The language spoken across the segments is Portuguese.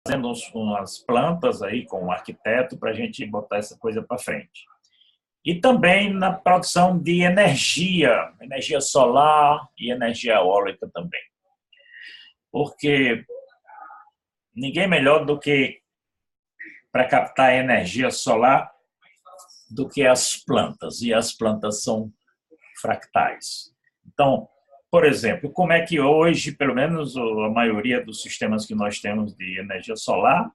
fazendo umas plantas aí com o arquiteto para a gente botar essa coisa para frente. E também na produção de energia, energia solar e energia eólica também. Porque ninguém melhor do que para captar energia solar do que as plantas, e as plantas são fractais. Então, por exemplo, como é que hoje, pelo menos a maioria dos sistemas que nós temos de energia solar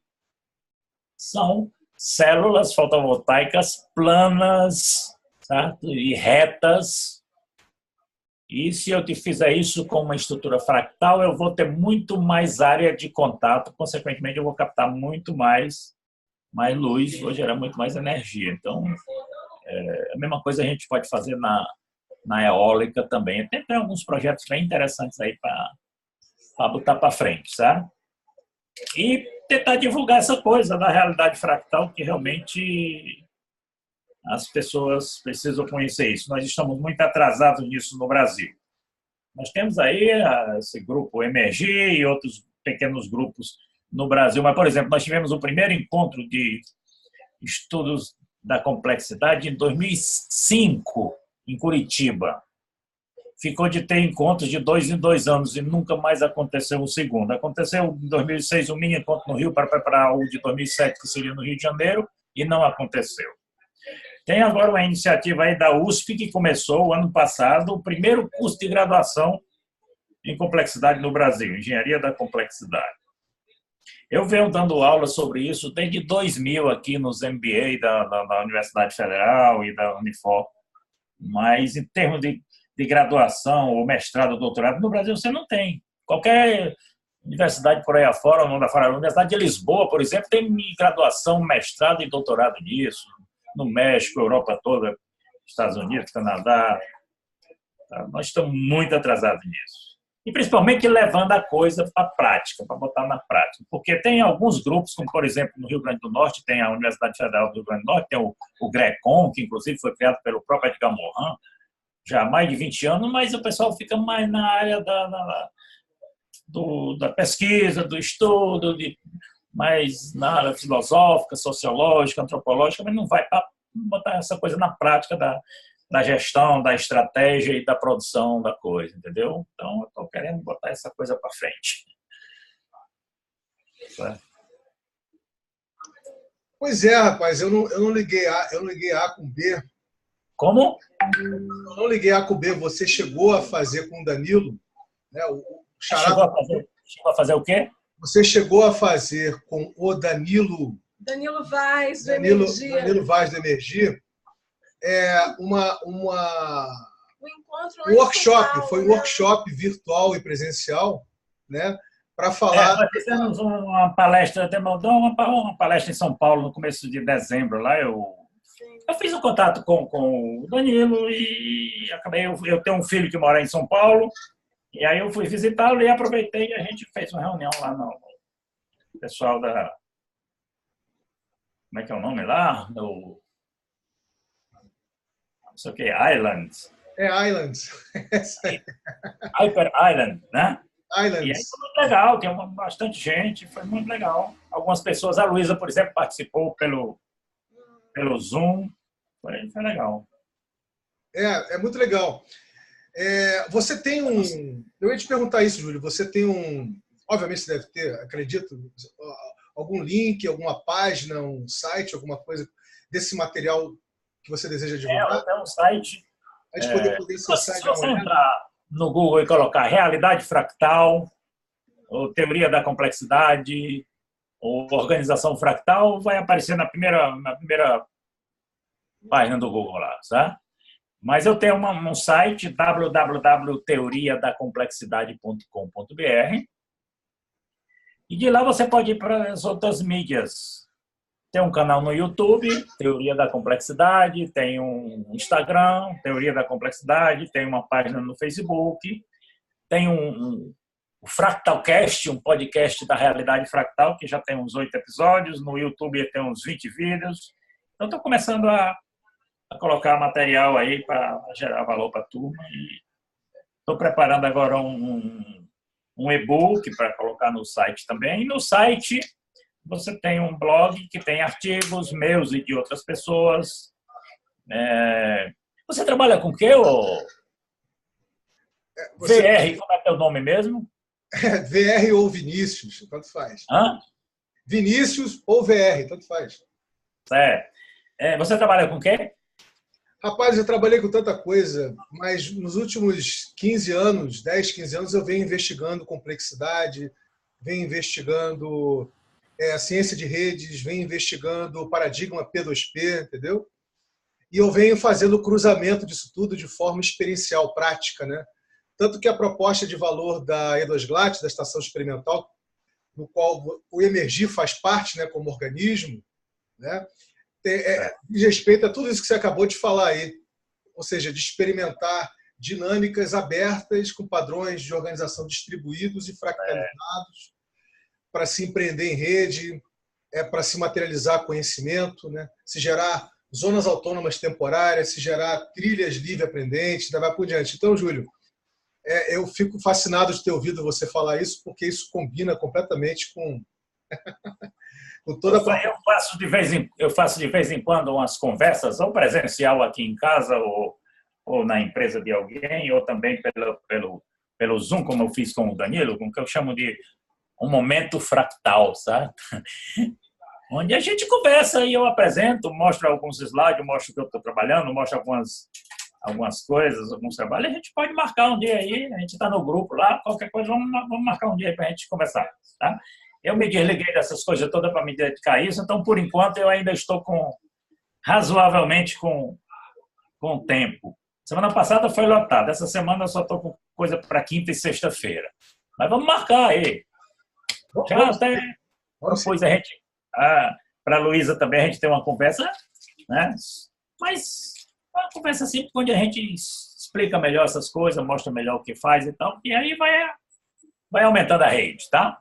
são células fotovoltaicas planas, certo? E retas. E se eu te fizer isso com uma estrutura fractal, eu vou ter muito mais área de contato, consequentemente eu vou captar muito mais luz, vou gerar muito mais energia. Então, a mesma coisa a gente pode fazer na eólica também. Tem alguns projetos bem interessantes aí para botar para frente, sabe? E tentar divulgar essa coisa da realidade fractal, que realmente as pessoas precisam conhecer isso. Nós estamos muito atrasados nisso no Brasil. Nós temos aí esse grupo Emergir e outros pequenos grupos no Brasil, mas, por exemplo, nós tivemos o primeiro encontro de estudos da complexidade em 2005, em Curitiba. Ficou de ter encontros de 2 em 2 anos e nunca mais aconteceu um segundo. Aconteceu em 2006 um mini encontro no Rio para preparar o de 2007, que seria no Rio de Janeiro, e não aconteceu. Tem agora uma iniciativa aí da USP, que começou o ano passado, o primeiro curso de graduação em complexidade no Brasil, Engenharia da Complexidade. Eu venho dando aula sobre isso desde 2000 aqui nos MBA da Universidade Federal e da Unifor, mas em termos de graduação, ou mestrado, ou doutorado, no Brasil você não tem. Qualquer universidade por aí afora, ou não da fora, a Universidade de Lisboa, por exemplo, tem graduação, mestrado e doutorado nisso. No México, Europa toda, Estados Unidos, Canadá. Tá? Nós estamos muito atrasados nisso. E principalmente levando a coisa para a prática, para botar na prática. Porque tem alguns grupos, como por exemplo no Rio Grande do Norte, tem a Universidade Federal do Rio Grande do Norte, tem o GRECOM, que inclusive foi criado pelo próprio Edgar Morin, já há mais de 20 anos, mas o pessoal fica mais na área da pesquisa, do estudo, mais na área filosófica, sociológica, antropológica, mas não vai botar essa coisa na prática da gestão, da estratégia e da produção da coisa, entendeu? Então, eu estou querendo botar essa coisa para frente. Pois é, rapaz, eu não liguei A com B. Como? Eu não liguei A com B. Você chegou a fazer com o Danilo, né? Chegou a fazer o quê? Você chegou a fazer com o Danilo Vaz, do Energia. Danilo Vaz, do Energia, um workshop, Paulo, foi um workshop virtual e presencial, né, para falar. Nós fizemos uma palestra, até mandou uma palestra em São Paulo no começo de dezembro. Lá eu fiz um contato com o Danilo e acabei. Eu tenho um filho que mora em São Paulo, e aí eu fui visitá-lo e aproveitei e a gente fez uma reunião lá no pessoal da. Como é que é o nome lá? No. Não sei o que, Islands. Islands. Hyper Island, né? Islands. E aí foi muito legal, tinha bastante gente, foi muito legal. Algumas pessoas, a Luísa, por exemplo, participou pelo Zoom, foi legal. É muito legal. Você tem eu ia te perguntar isso, Júlio, você tem obviamente você deve ter, acredito, algum link, alguma página, um site, alguma coisa desse material que você deseja divulgar? É um site. A gente poder acessar. Se você entrar no Google e colocar realidade fractal, ou teoria da complexidade, ou organização fractal, vai aparecer na primeira página do Google lá, tá? Mas eu tenho um site, www.teoriadacomplexidade.com.br, e de lá você pode ir para as outras mídias. Tem um canal no YouTube, Teoria da Complexidade, tem um Instagram, Teoria da Complexidade, tem uma página no Facebook, tem o Fractalcast, um podcast da realidade fractal, que já tem uns 8 episódios, no YouTube tem uns 20 vídeos. Então, estou começando a colocar material aí para gerar valor para a turma. Estou preparando agora um e-book para colocar no site também. E no site você tem um blog que tem artigos meus e de outras pessoas. Você trabalha com o quê, ô? VR, como é que é o nome mesmo? VR ou Vinícius, tanto faz. Hã? Vinícius ou VR, tanto faz. Você trabalha com o quê? Rapaz, eu trabalhei com tanta coisa, mas nos últimos 15 anos, 10, 15 anos, eu venho investigando complexidade, venho investigando a ciência de redes, venho investigando o paradigma P2P, entendeu? E eu venho fazendo o cruzamento disso tudo de forma experiencial, prática, né? Tanto que a proposta de valor da E2GLAT, da Estação Experimental, no qual o Emergir faz parte, né, como organismo, né, diz respeito a tudo isso que você acabou de falar aí, ou seja, de experimentar dinâmicas abertas com padrões de organização distribuídos e fractalizados para se empreender em rede, para se materializar conhecimento, né, se gerar zonas autônomas temporárias, se gerar trilhas livre-aprendentes, vai por diante. Então, Júlio, eu fico fascinado de ter ouvido você falar isso, porque isso combina completamente com toda a... Eu faço de vez em quando umas conversas, ou presencial aqui em casa, ou na empresa de alguém, ou também pelo Zoom, como eu fiz com o Danilo, com o que eu chamo de um momento fractal, sabe? Onde a gente conversa e eu apresento, mostro alguns slides, mostro o que eu estou trabalhando, mostro algumas coisas, alguns trabalhos. A gente pode marcar um dia aí, a gente está no grupo lá, qualquer coisa, vamos marcar um dia aí para a gente conversar, tá? Eu me desliguei dessas coisas todas para me dedicar a isso, então, por enquanto, eu ainda estou razoavelmente com tempo. Semana passada foi lotada, essa semana eu só estou com coisa para quinta e sexta-feira. Mas vamos marcar aí. Já até propus a gente, para a Luísa também, a gente tem uma conversa, né? Mas uma conversa simples, onde a gente explica melhor essas coisas, mostra melhor o que faz e tal, e aí vai aumentando a rede, tá?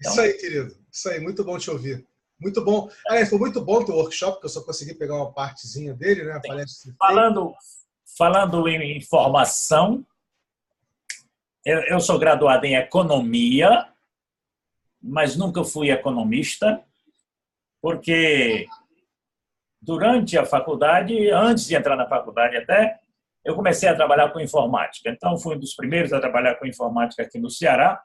Então, isso aí, querido. Isso aí, muito bom te ouvir. Muito bom. Foi muito bom o teu workshop, porque eu só consegui pegar uma partezinha dele, né? Falando em informação, eu sou graduado em economia, mas nunca fui economista, porque durante a faculdade, antes de entrar na faculdade até, eu comecei a trabalhar com informática. Então, fui um dos primeiros a trabalhar com informática aqui no Ceará.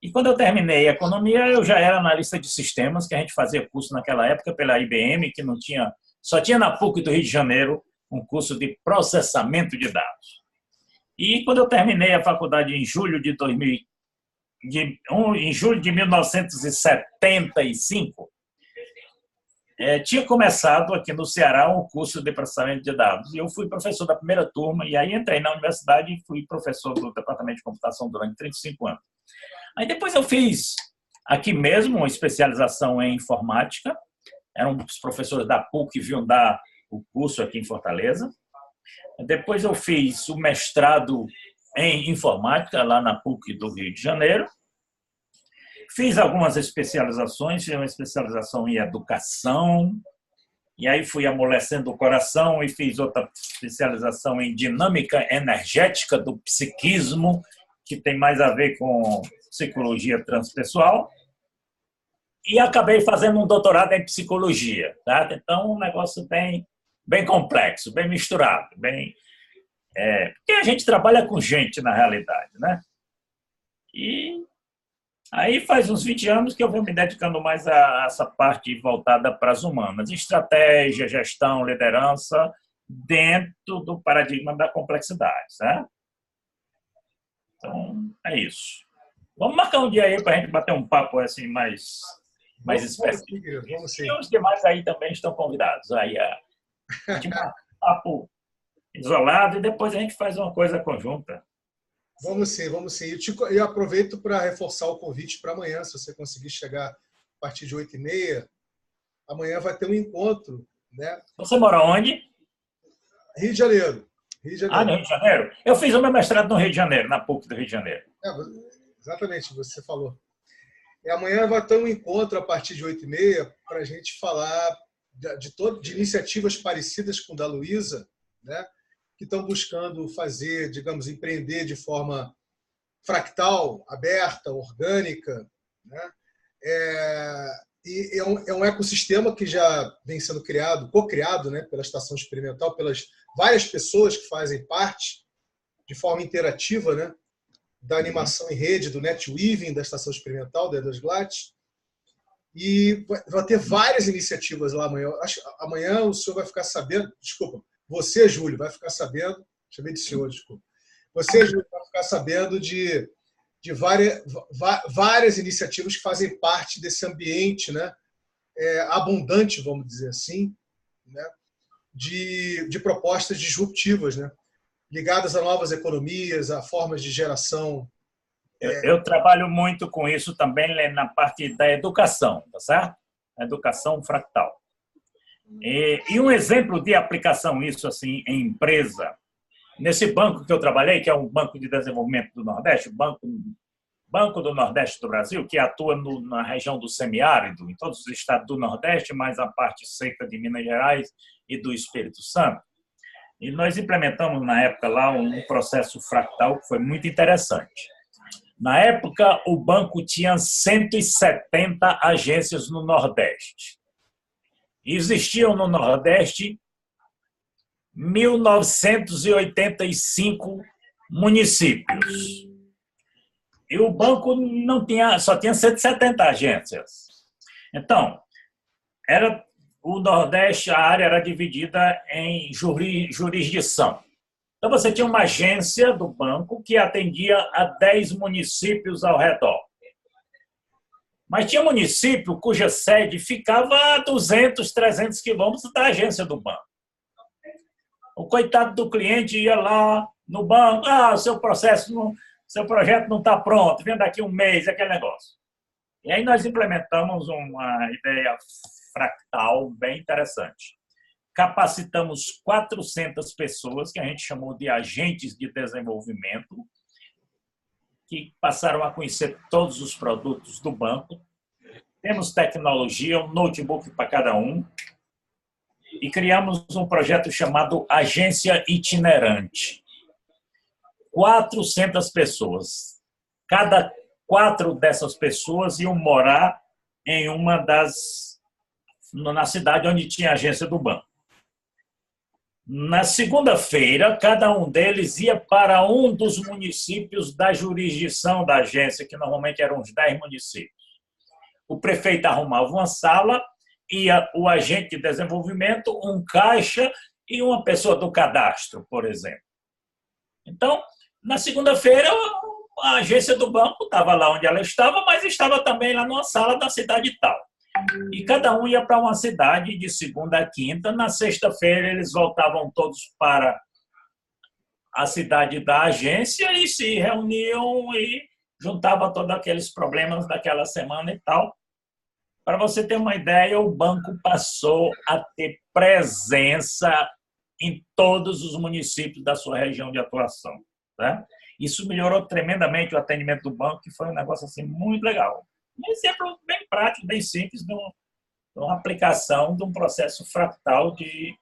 E quando eu terminei a economia, eu já era analista de sistemas, que a gente fazia curso naquela época pela IBM, que não tinha, só tinha na PUC do Rio de Janeiro um curso de processamento de dados. E quando eu terminei a faculdade em julho de 1975, tinha começado aqui no Ceará um curso de processamento de dados. E eu fui professor da primeira turma, e aí entrei na universidade e fui professor do departamento de computação durante 35 anos. Aí depois eu fiz aqui mesmo uma especialização em informática. Eram os professores da PUC que vinham dar o curso aqui em Fortaleza. Depois eu fiz o mestrado em informática lá na PUC do Rio de Janeiro. Fiz algumas especializações, fiz uma especialização em educação, e aí fui amolecendo o coração e fiz outra especialização em dinâmica energética do psiquismo, que tem mais a ver com psicologia transpessoal, e acabei fazendo um doutorado em psicologia, tá? Então, um negócio bem complexo, bem misturado, porque a gente trabalha com gente, na realidade, né? E aí faz uns 20 anos que eu venho me dedicando mais a essa parte voltada para as humanas, estratégia, gestão, liderança, dentro do paradigma da complexidade, né? Então, é isso. Vamos marcar um dia aí para a gente bater um papo assim mais específico. E os demais aí também estão convidados. Aí a gente marca um papo isolado e depois a gente faz uma coisa conjunta. Vamos sim, vamos sim. Eu aproveito para reforçar o convite para amanhã, se você conseguir chegar a partir de 8h30. Amanhã vai ter um encontro, né? Você mora onde? Rio de Janeiro. Rio de Janeiro. No Rio de Janeiro? Eu fiz o meu mestrado no Rio de Janeiro, na PUC do Rio de Janeiro. Exatamente, você falou. E amanhã vai ter um encontro a partir de 8h30 para a gente falar de iniciativas parecidas com o da Luísa, né? Que estão buscando fazer, digamos, empreender de forma fractal, aberta, orgânica, né? E é um ecossistema que já vem sendo criado, co-criado, né, pela Estação Experimental, pelas várias pessoas que fazem parte de forma interativa, né, da animação em rede, do NetWeaving, da Estação Experimental, da Edasglat. E vai ter várias iniciativas lá amanhã. Amanhã o senhor vai ficar sabendo, desculpa, você, Júlio, vai ficar sabendo, chamei de senhor, desculpa. Você, Júlio, vai ficar sabendo de várias iniciativas que fazem parte desse ambiente, né, abundante, vamos dizer assim, né, de propostas disruptivas, né, ligadas a novas economias, a formas de geração. Eu trabalho muito com isso também na parte da educação, tá certo? A educação fractal. E um exemplo de aplicação isso assim em empresa, nesse banco que eu trabalhei, que é um banco de desenvolvimento do Nordeste, o Banco do Nordeste do Brasil, que atua na região do semiárido, em todos os estados do Nordeste, mais a parte seca de Minas Gerais e do Espírito Santo. E nós implementamos na época lá um processo fractal que foi muito interessante. Na época, o banco tinha 170 agências no Nordeste. Existiam no Nordeste 1.985 municípios. E o banco só tinha 170 agências. Então, o Nordeste, a área era dividida em jurisdição. Então, você tinha uma agência do banco que atendia a 10 municípios ao redor. Mas tinha município cuja sede ficava a 200, 300 quilômetros da agência do banco. O coitado do cliente ia lá no banco, seu projeto não está pronto, vem daqui um mês, aquele negócio. E aí nós implementamos uma ideia fractal bem interessante. Capacitamos 400 pessoas, que a gente chamou de agentes de desenvolvimento, que passaram a conhecer todos os produtos do banco. Temos tecnologia, um notebook para cada um, e criamos um projeto chamado Agência Itinerante. 400 pessoas. Cada 4 dessas pessoas iam morar em na cidade onde tinha a agência do banco. Na segunda-feira, cada um deles ia para um dos municípios da jurisdição da agência, que normalmente eram uns 10 municípios. O prefeito arrumava uma sala, ia o agente de desenvolvimento, um caixa e uma pessoa do cadastro, por exemplo. Então, na segunda-feira, a agência do banco estava lá onde ela estava, mas estava também lá numa sala da cidade tal. E cada um ia para uma cidade de segunda a quinta. Na sexta-feira, eles voltavam todos para a cidade da agência e se reuniam e juntavam todos aqueles problemas daquela semana e tal. Para você ter uma ideia, o banco passou a ter presença em todos os municípios da sua região de atuação. Né? Isso melhorou tremendamente o atendimento do banco, que foi um negócio assim, muito legal. Um exemplo bem prático, bem simples, de uma aplicação de um processo fractal de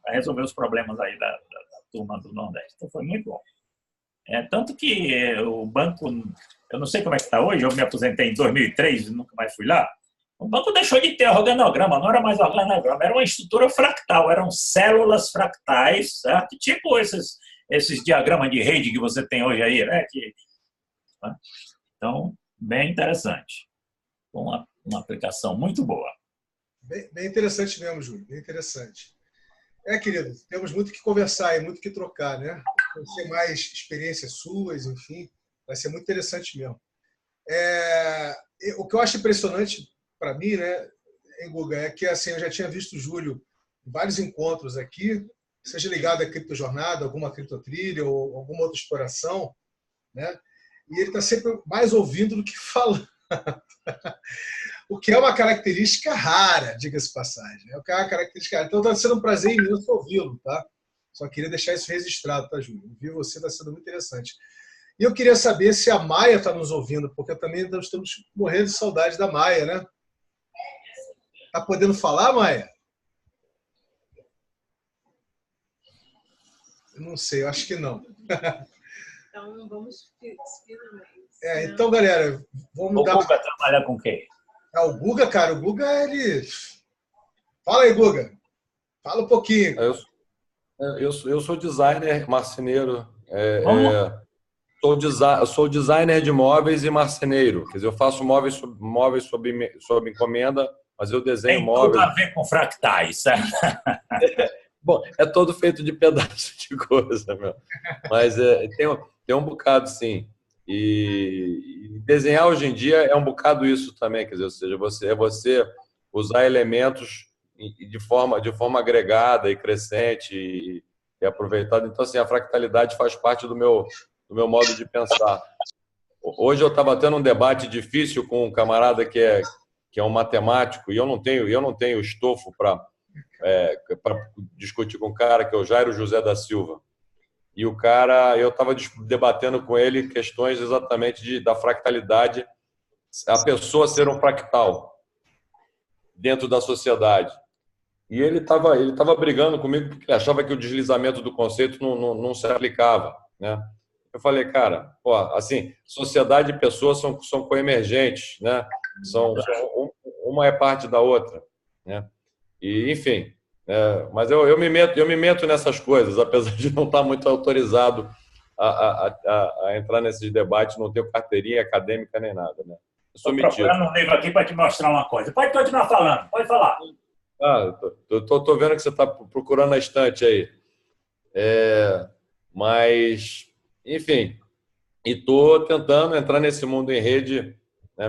resolver os problemas aí da turma do Nordeste. Então, foi muito bom. Tanto que o banco, eu não sei como é que está hoje, eu me aposentei em 2003 e nunca mais fui lá. O banco deixou de ter organograma, não era mais organograma, era uma estrutura fractal, eram células fractais, certo? Tipo esses diagramas de rede que você tem hoje aí, né? Então, bem interessante. Uma aplicação muito boa. Bem interessante mesmo, Júlio, bem interessante. Querido, temos muito que conversar e muito que trocar, né? Conhecer mais experiências suas, enfim, vai ser muito interessante mesmo. O que eu acho impressionante para mim, né, em Guga, é que assim, eu já tinha visto o Júlio em vários encontros aqui, seja ligado à criptojornada, alguma criptotrilha ou alguma outra exploração, né? E ele está sempre mais ouvindo do que falando. O que é uma característica rara, diga-se de passagem. É uma característica rara. Então está sendo um prazer imenso ouvi-lo, tá? Só queria deixar isso registrado, tá, Júlio? Ouvir você está sendo muito interessante. E eu queria saber se a Maia está nos ouvindo, porque também nós estamos morrendo de saudade da Maia, né? Está podendo falar, Maia? Eu não sei, eu acho que não. Então, vamos finalmente. Então, galera, vamos O dar... Guga trabalha com quem? O Guga, cara, o Guga, ele... Fala aí, Guga. Fala um pouquinho. Eu sou designer marceneiro. Vamos? Eu sou designer de móveis e marceneiro. Quer dizer, eu faço móveis sob encomenda, mas eu desenho Tem móveis. tudo a ver com fractais, certo? Bom, é todo feito de pedaços de coisa, meu. Mas tem um bocado, sim. E desenhar hoje em dia é um bocado isso também, quer dizer, ou seja, você usar elementos de forma agregada e crescente e aproveitada. Então, assim, a fractalidade faz parte do meu modo de pensar. Hoje eu estava tendo um debate difícil com um camarada que é um matemático, e eu não tenho estofo para discutir com um cara que é o Jairo José da Silva. E o cara, eu estava debatendo com ele questões exatamente da fractalidade, a pessoa ser um fractal dentro da sociedade. E ele estava brigando comigo porque ele achava que o deslizamento do conceito não se aplicava, né? Eu falei, cara, pô, assim, sociedade e pessoas são coemergentes, né? Uma é parte da outra, né? E, enfim, mas eu me meto nessas coisas, apesar de não estar muito autorizado a entrar nesses debates, não tenho carteirinha acadêmica nem nada, né? Eu sou metido. Estou procurando um livro aqui para te mostrar uma coisa. Pode continuar falando, pode falar. Tô vendo que você está procurando na estante aí. Mas, enfim, e estou tentando entrar nesse mundo em rede, né,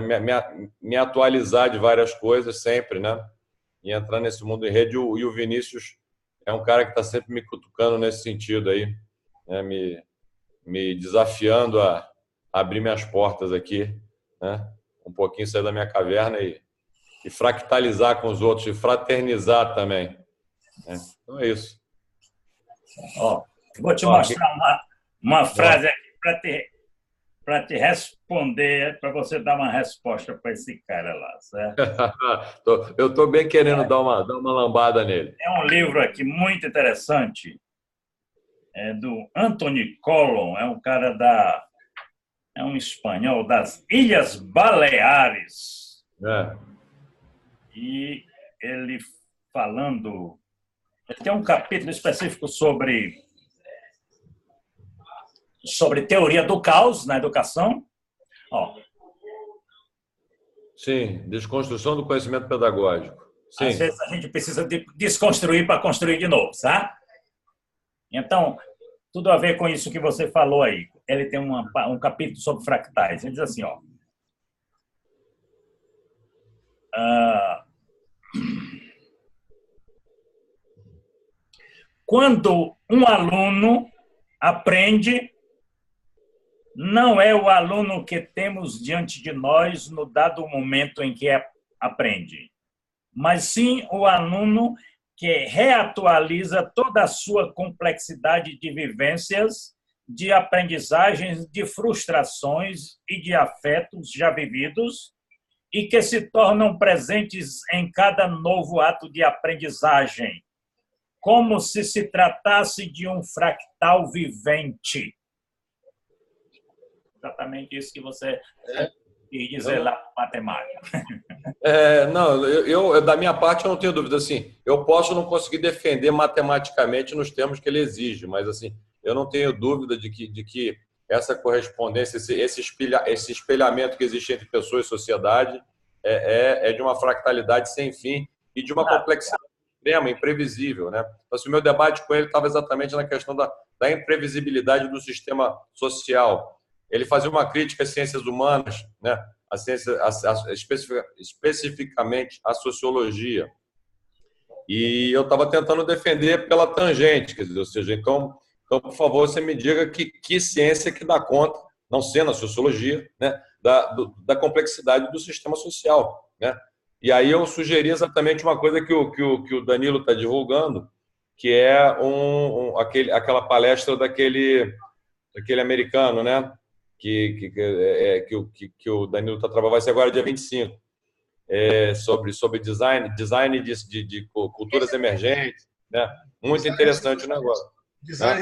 me atualizar de várias coisas sempre, né? E entrar nesse mundo em rede. E o Vinícius é um cara que está sempre me cutucando nesse sentido aí, né? Me desafiando a abrir minhas portas aqui, né? Um pouquinho sair da minha caverna e fractalizar com os outros, e fraternizar também, né? Então é isso. Vou te mostrar uma frase aqui para te responder, para você dar uma resposta para esse cara lá, certo? Eu estou bem querendo dar uma lambada nele. É um livro aqui muito interessante, do Anthony Collon, é um cara é um espanhol das Ilhas Baleares. E ele falando, ele tem um capítulo específico sobre teoria do caos na educação. Sim, desconstrução do conhecimento pedagógico. Sim. Às vezes a gente precisa desconstruir para construir de novo, sabe? Então, tudo a ver com isso que você falou aí. Ele tem um capítulo sobre fractais. Ele diz assim, quando um aluno aprende, não é o aluno que temos diante de nós no dado momento em que aprende, mas sim o aluno que reatualiza toda a sua complexidade de vivências, de aprendizagens, de frustrações e de afetos já vividos e que se tornam presentes em cada novo ato de aprendizagem, como se tratasse de um fractal vivente. Exatamente isso que você quis dizer lá na matemática. Não, eu da minha parte eu não tenho dúvida. Assim, eu posso não conseguir defender matematicamente nos termos que ele exige, mas assim, eu não tenho dúvida de que essa correspondência, esse espelhamento que existe entre pessoas e sociedade é de uma fractalidade sem fim e de uma complexidade extrema, imprevisível, né? Então, assim, o meu debate com ele estava exatamente na questão da imprevisibilidade do sistema social. Ele fazia uma crítica às ciências humanas, né? Especificamente à sociologia. E eu estava tentando defender pela tangente, quer dizer, ou seja, então, por favor, você me diga que ciência que dá conta, não sendo a sociologia, né, da complexidade do sistema social, né? E aí eu sugeri exatamente uma coisa que o Danilo está divulgando, que é aquela palestra daquele americano, né? Que o Danilo está trabalhando, vai ser agora dia 25, sobre design de culturas emergentes, né? Muito interessante o negócio. Design.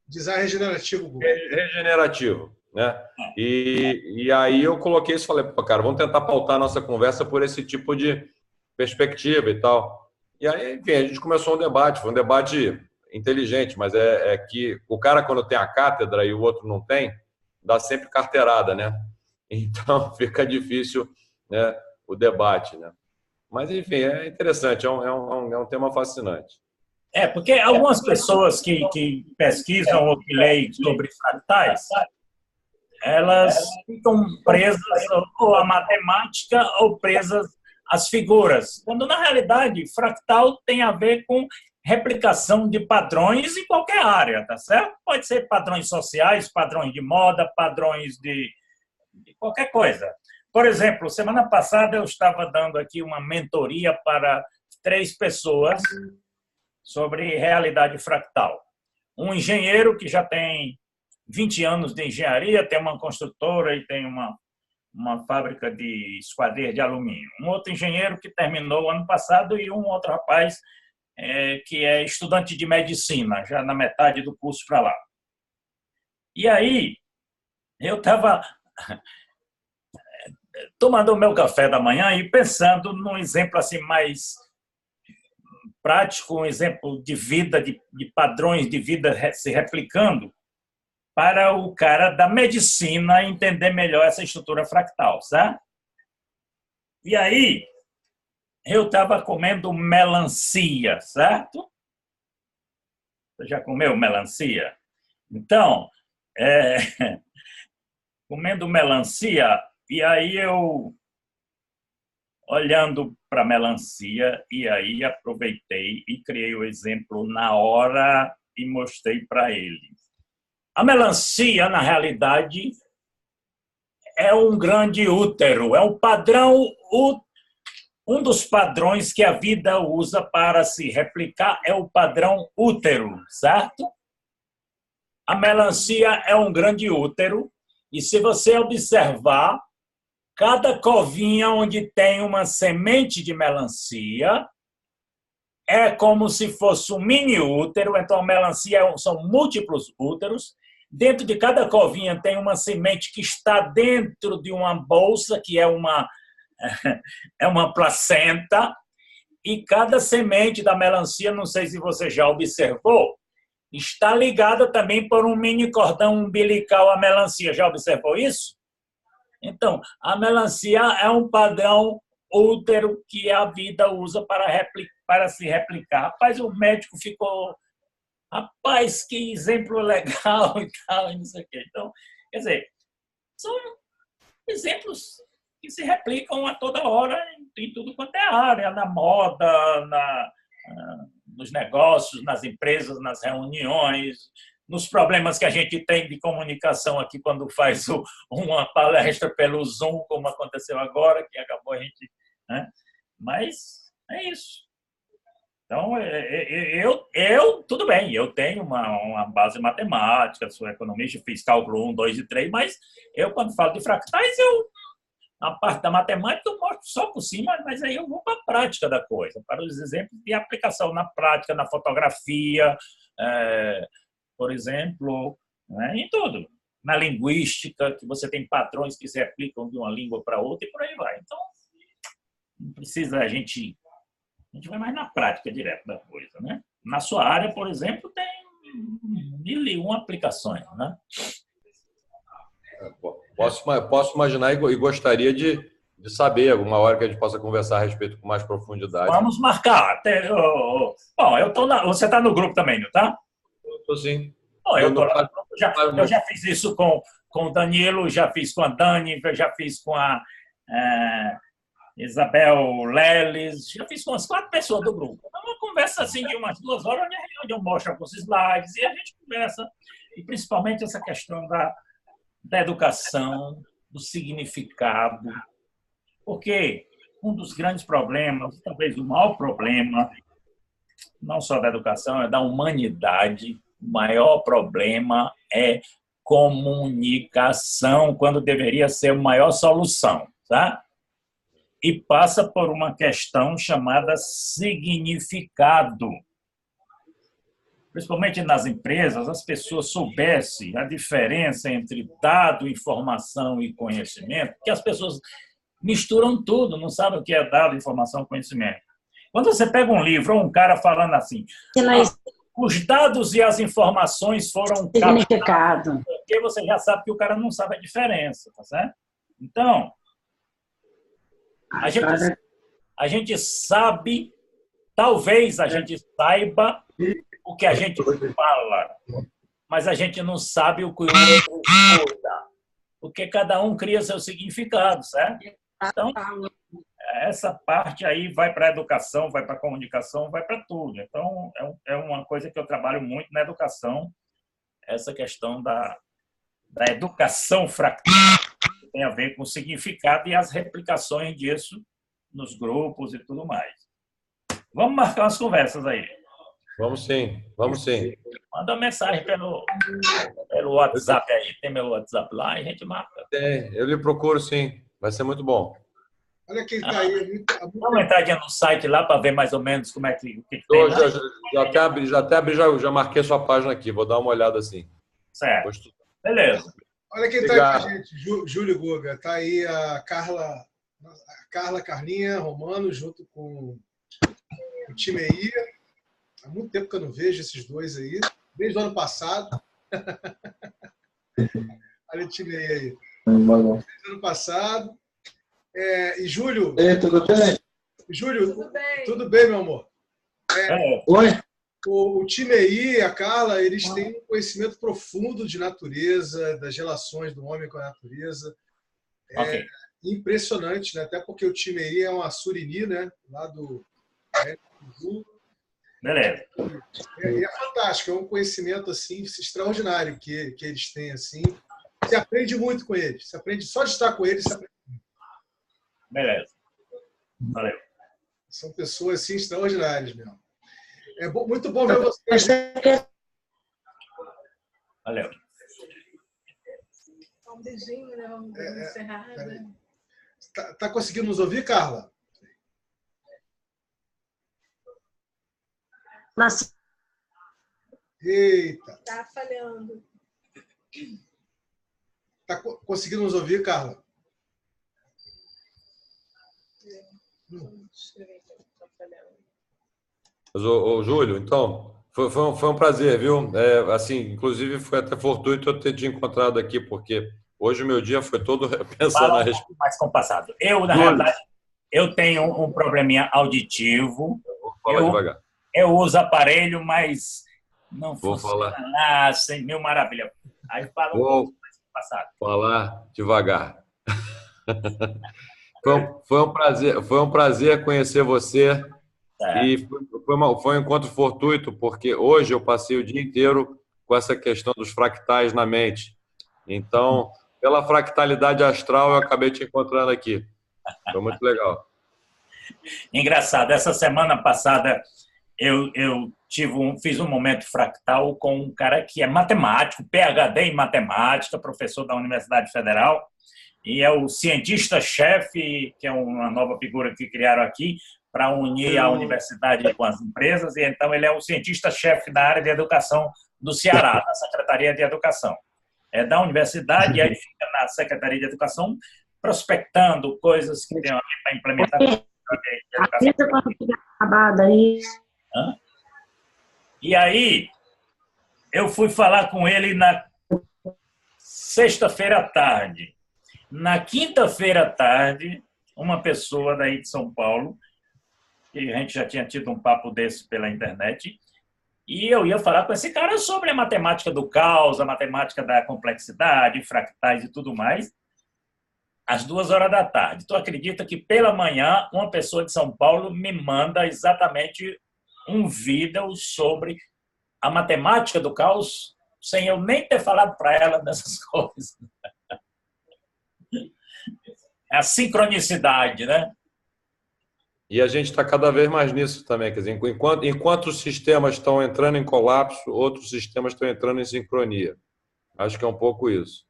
Design regenerativo, Google. Regenerativo, né? E aí eu coloquei isso e falei, pô, cara, vamos tentar pautar a nossa conversa por esse tipo de perspectiva e tal. E aí, enfim, a gente começou um debate, foi um debate inteligente, mas é que o cara, quando tem a cátedra e o outro não tem, dá sempre carteirada, né? Então fica difícil, né, o debate, né? Mas, enfim, é interessante, é um tema fascinante. Porque algumas pessoas que pesquisam ou que leem sobre fractais, elas ficam presas ou à matemática ou presas às figuras, quando na realidade fractal tem a ver com replicação de padrões em qualquer área, tá certo? Pode ser padrões sociais, padrões de moda, padrões de qualquer coisa. Por exemplo, semana passada eu estava dando aqui uma mentoria para 3 pessoas sobre realidade fractal. Um engenheiro que já tem 20 anos de engenharia, tem uma construtora e tem uma fábrica de esquadria de alumínio. Um outro engenheiro que terminou ano passado e um outro rapaz que é estudante de medicina, já na metade do curso para lá. E aí, eu estava tomando o meu café da manhã e pensando num exemplo assim mais prático, um exemplo de vida, de padrões de vida se replicando, para o cara da medicina entender melhor essa estrutura fractal, sabe? E aí, eu estava comendo melancia, certo? Você já comeu melancia? Então, comendo melancia, e aí eu olhando para a melancia, e aí aproveitei e criei o exemplo na hora e mostrei para ele. A melancia, na realidade, é um grande útero, é um padrão, um dos padrões que a vida usa para se replicar é o padrão útero, certo? A melancia é um grande útero, e se você observar, cada covinha onde tem uma semente de melancia é como se fosse um mini útero, então a melancia são múltiplos úteros. Dentro de cada covinha tem uma semente que está dentro de uma bolsa, que é uma placenta, e cada semente da melancia, não sei se você já observou, está ligada também por um mini cordão umbilical à melancia. Já observou isso? Então, a melancia é um padrão útero que a vida usa para se replicar. Rapaz, o médico ficou... Rapaz, que exemplo legal e tal, e não sei o quê. Então, quer dizer, são exemplos que se replicam a toda hora em tudo quanto é área, na moda, nos negócios, nas empresas, nas reuniões, nos problemas que a gente tem de comunicação aqui quando faz uma palestra pelo Zoom, como aconteceu agora, que acabou a gente... Né? Mas é isso. Então, tudo bem, eu tenho uma base matemática, sou economista, fiz cálculo 1, 2 e 3, mas eu, quando falo de fractais, a parte da matemática eu mostro só por cima, mas aí eu vou para a prática da coisa, para os exemplos de aplicação na prática, na fotografia, por exemplo, né, em tudo. Na linguística, que você tem padrões que se aplicam de uma língua para outra e por aí vai. Então, não precisa a gente vai mais na prática direto da coisa, né? Na sua área, por exemplo, tem 1001 aplicações, né? Posso imaginar e gostaria de saber alguma hora que a gente possa conversar a respeito com mais profundidade. Vamos marcar. Bom, você está no grupo também, não está? Estou sim. Bom, eu já fiz isso com o Danilo, já fiz com a Dani, já fiz com a Isabel Leles, já fiz com umas 4 pessoas do grupo. É uma conversa assim de umas 2 horas, onde eu mostro alguns slides e a gente conversa. E principalmente essa questão da educação, do significado. Porque um dos grandes problemas, talvez o maior problema, não só da educação, é da humanidade. O maior problema é comunicação, quando deveria ser a maior solução, tá? E passa por uma questão chamada significado. principalmente nas empresas, as pessoas soubessem a diferença entre dado, informação e conhecimento, que as pessoas misturam tudo, não sabem o que é dado, informação e conhecimento. Quando você pega um livro ou um cara falando assim, os dados e as informações foram significado, porque você já sabe que o cara não sabe a diferença, tá certo? Então, a gente sabe, talvez a gente saiba o que a gente fala, mas a gente não sabe o que o outro escuta, porque cada um cria seu significado, certo? Então, essa parte aí vai para a educação, vai para a comunicação, vai para tudo. Então, é uma coisa que eu trabalho muito na educação, essa questão da educação fractal, que tem a ver com o significado e as replicações disso nos grupos e tudo mais. Vamos marcar umas conversas aí. Vamos sim, vamos sim. Manda uma mensagem pelo WhatsApp aí. Tem meu WhatsApp lá e a gente marca. Tem, eu lhe procuro sim. Vai ser muito bom. Olha quem está aí. Dá uma entradinha no site lá para ver mais ou menos como é que tem. Já até abri, já marquei sua página aqui. Vou dar uma olhada assim. Certo. Beleza. Olha quem está aí com a gente, Júlio Guga. Está aí a Carla Carlinha Romano, junto com o time aí. Há muito tempo que eu não vejo esses dois aí. Desde o ano passado. Olha o time aí. Desde o ano passado. E Júlio... tudo bem? Júlio, tudo bem, meu amor? Oi? O time aí, a Carla, eles têm um conhecimento profundo de natureza, das relações do homem com a natureza. Impressionante, né? Até porque o time aí é uma Surini, né? Lá do Sul. Beleza. É fantástico, é um conhecimento assim extraordinário que eles têm assim. Você aprende muito com eles. Você aprende só de estar com eles, você aprende muito. Beleza. Valeu. São pessoas assim extraordinárias mesmo. É muito bom ver vocês. Valeu. Um beijinho, né? Vamos encerrar. Tá conseguindo nos ouvir, Carla? Eita. Tá falhando. Tá conseguindo nos ouvir, Carla? Mas, Júlio, então, foi um prazer, viu? Assim, inclusive, foi até fortuito eu ter te encontrado aqui, porque hoje o meu dia foi todo pensando a respeito. Mais compassado. Na realidade, eu tenho um probleminha auditivo. Vou falar devagar. Eu uso aparelho, mas não Vou funciona falar. lá, sem mil maravilha. Aí fala um pouco mais compassado. Falar devagar. Foi um prazer conhecer você. E foi um encontro fortuito, porque hoje eu passei o dia inteiro com essa questão dos fractais na mente. Então, pela fractalidade astral, eu acabei te encontrando aqui. Foi muito legal. Engraçado, essa semana passada eu fiz um momento fractal com um cara que é matemático, PhD em matemática, professor da Universidade Federal, e é o cientista-chefe, que é uma nova figura que criaram aqui, para unir a universidade com as empresas, e então ele é o cientista-chefe da área de educação do Ceará, da Secretaria de Educação. É da universidade, e aí fica na Secretaria de Educação prospectando coisas que tem a ver para implementar a de educação. E aí, eu fui falar com ele na sexta-feira à tarde. Na quinta-feira à tarde, uma pessoa daí de São Paulo, e a gente já tinha tido um papo desse pela internet, e eu ia falar com esse cara sobre a matemática do caos, a matemática da complexidade, fractais e tudo mais, às 2h da tarde. Tu acredita que pela manhã uma pessoa de São Paulo me manda exatamente um vídeo sobre a matemática do caos, sem eu nem ter falado para ela dessas coisas. É a sincronicidade, né? E a gente está cada vez mais nisso também. Quer dizer, enquanto os sistemas estão entrando em colapso, outros sistemas estão entrando em sincronia. Acho que é um pouco isso.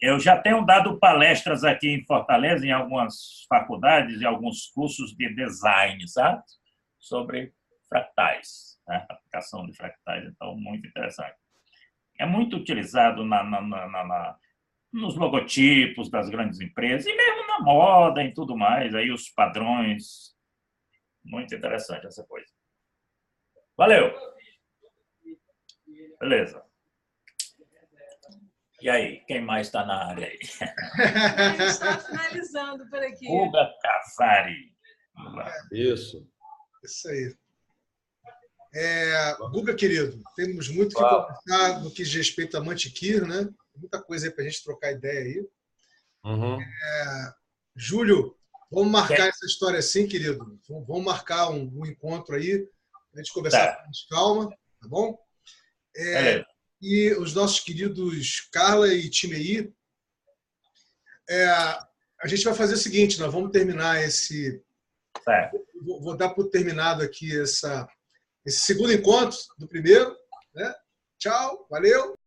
Eu já tenho dado palestras aqui em Fortaleza, em algumas faculdades e alguns cursos de design, sabe? Sobre fractais. né? Aplicação de fractais, então, muito interessante. É muito utilizado nos logotipos das grandes empresas e mesmo na moda e tudo mais, aí os padrões. Muito interessante essa coisa. Valeu! Beleza. E aí, quem mais está na área aí? A gente está finalizando por aqui. Guga Cafari. Isso. Isso aí. Guga, querido, temos muito que conversar no que diz respeito a Mantiqueira, né? Muita coisa aí para a gente trocar ideia aí. Uhum. Júlio, vamos marcar essa história assim, querido. Vamos marcar um encontro aí, para a gente conversar com mais calma, tá bom? E os nossos queridos Carla e Timei, a gente vai fazer o seguinte, nós vamos terminar esse... Vou dar por terminado aqui esse segundo encontro do primeiro, né? Tchau, valeu!